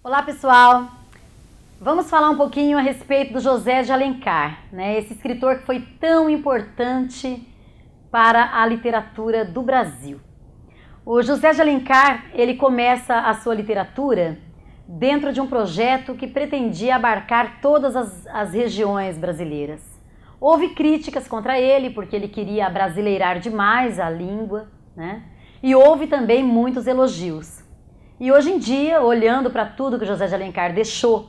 Olá pessoal, vamos falar um pouquinho a respeito do José de Alencar, né? Esse escritor que foi tão importante para a literatura do Brasil. O José de Alencar, ele começa a sua literatura dentro de um projeto que pretendia abarcar todas as regiões brasileiras. Houve críticas contra ele porque ele queria abrasileirar demais a língua, né? E houve também muitos elogios. E hoje em dia, olhando para tudo que o José de Alencar deixou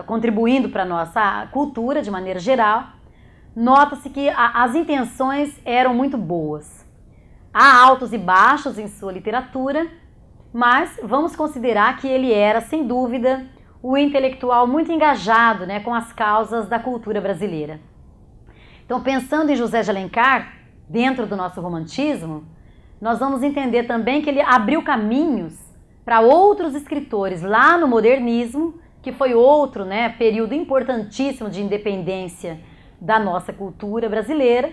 contribuindo para a nossa cultura de maneira geral, nota-se que as intenções eram muito boas. Há altos e baixos em sua literatura, mas vamos considerar que ele era, sem dúvida, um intelectual muito engajado, né, com as causas da cultura brasileira. Então, pensando em José de Alencar, dentro do nosso romantismo, nós vamos entender também que ele abriu caminhos para outros escritores lá no modernismo, que foi outro, né, período importantíssimo de independência da nossa cultura brasileira,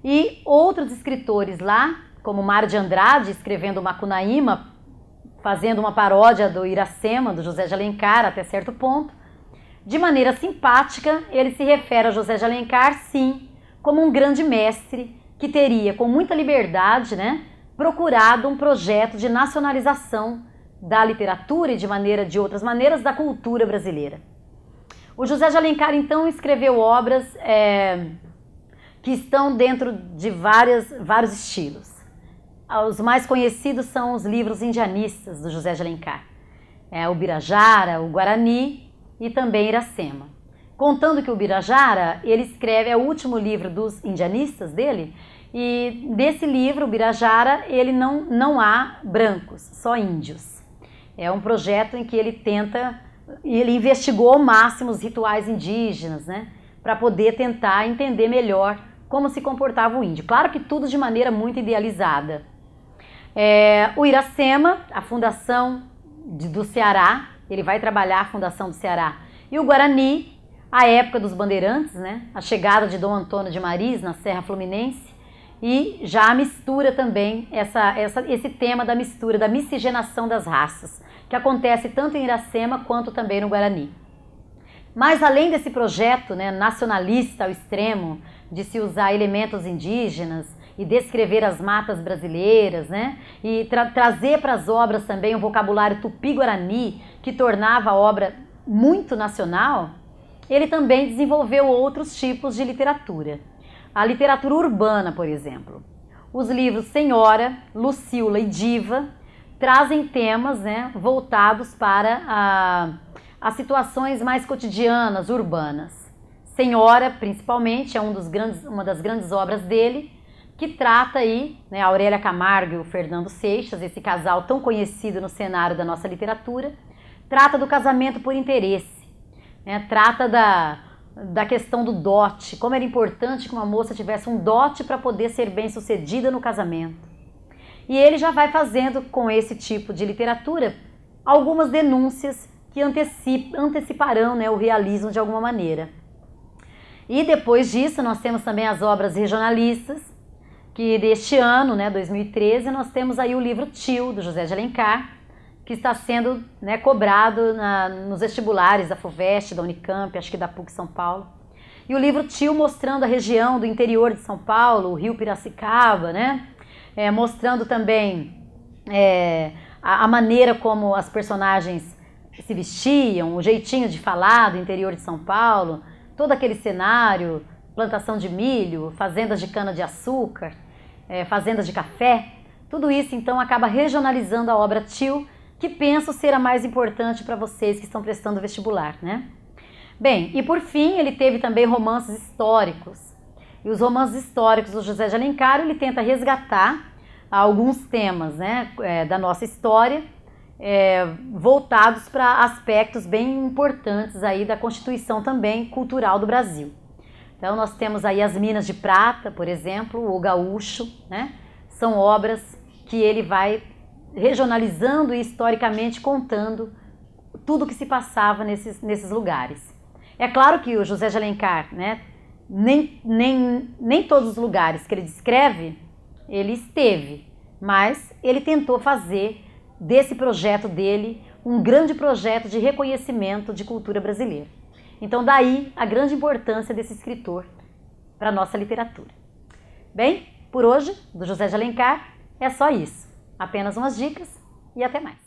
e outros escritores lá, como Mário de Andrade, escrevendo Macunaíma, fazendo uma paródia do Iracema, do José de Alencar, até certo ponto. De maneira simpática, ele se refere a José de Alencar, sim, como um grande mestre que teria, com muita liberdade, né, procurado um projeto de nacionalização da literatura e de outras maneiras da cultura brasileira. O José de Alencar, então, escreveu obras que estão dentro de vários estilos. Os mais conhecidos são os livros indianistas do José de Alencar. O Birajara, o Guarani e também Iracema. Contando que o Birajara, ele escreve, é o último livro dos indianistas dele, e nesse livro, o Birajara, ele não há brancos, só índios. É um projeto em que ele investigou ao máximo os rituais indígenas, né, para poder tentar entender melhor como se comportava o índio. Claro que tudo de maneira muito idealizada. O Iracema, a fundação do Ceará, ele vai trabalhar a fundação do Ceará. E o Guarani, a época dos bandeirantes, né, a chegada de Dom Antônio de Maris na Serra Fluminense, e já a mistura também, esse tema da mistura, da miscigenação das raças, que acontece tanto em Iracema quanto também no Guarani. Mas além desse projeto, né, nacionalista ao extremo, de se usar elementos indígenas e descrever as matas brasileiras, né, e trazer para as obras também um vocabulário tupi-guarani, que tornava a obra muito nacional, ele também desenvolveu outros tipos de literatura. A literatura urbana, por exemplo. Os livros Senhora, Lucila e Diva trazem temas, né, voltados para as situações mais cotidianas, urbanas. Senhora, principalmente, é uma das grandes obras dele, que trata aí, né, a Aurélia Camargo e o Fernando Seixas, esse casal tão conhecido no cenário da nossa literatura, trata do casamento por interesse, né, trata da questão do dote, como era importante que uma moça tivesse um dote para poder ser bem-sucedida no casamento. E ele já vai fazendo com esse tipo de literatura algumas denúncias que anteciparão, né, o realismo de alguma maneira. E depois disso nós temos também as obras regionalistas, que deste ano, né, 2013, nós temos aí o livro Tio, do José de Alencar, que está sendo, né, cobrado nos vestibulares da FUVEST, da Unicamp, acho que da PUC São Paulo. E o livro Tio mostrando a região do interior de São Paulo, o Rio Piracicaba, né, mostrando também a maneira como as personagens se vestiam, o jeitinho de falar do interior de São Paulo, todo aquele cenário, plantação de milho, fazendas de cana-de-açúcar, fazendas de café, tudo isso então acaba regionalizando a obra Tio, que penso ser a mais importante para vocês que estão prestando vestibular, né? Bem, e por fim, ele teve também romances históricos. E os romances históricos do José de Alencar, ele tenta resgatar alguns temas, né, da nossa história, voltados para aspectos bem importantes aí da constituição também cultural do Brasil. Então nós temos aí as Minas de Prata, por exemplo, o Gaúcho, né? São obras que ele vai regionalizando e historicamente contando tudo o que se passava nesses lugares. É claro que o José de Alencar, né, nem todos os lugares que ele descreve, ele esteve, mas ele tentou fazer desse projeto dele, um grande projeto de reconhecimento de cultura brasileira. Então daí a grande importância desse escritor para a nossa literatura. Bem, por hoje, do José de Alencar, é só isso. Apenas umas dicas e até mais.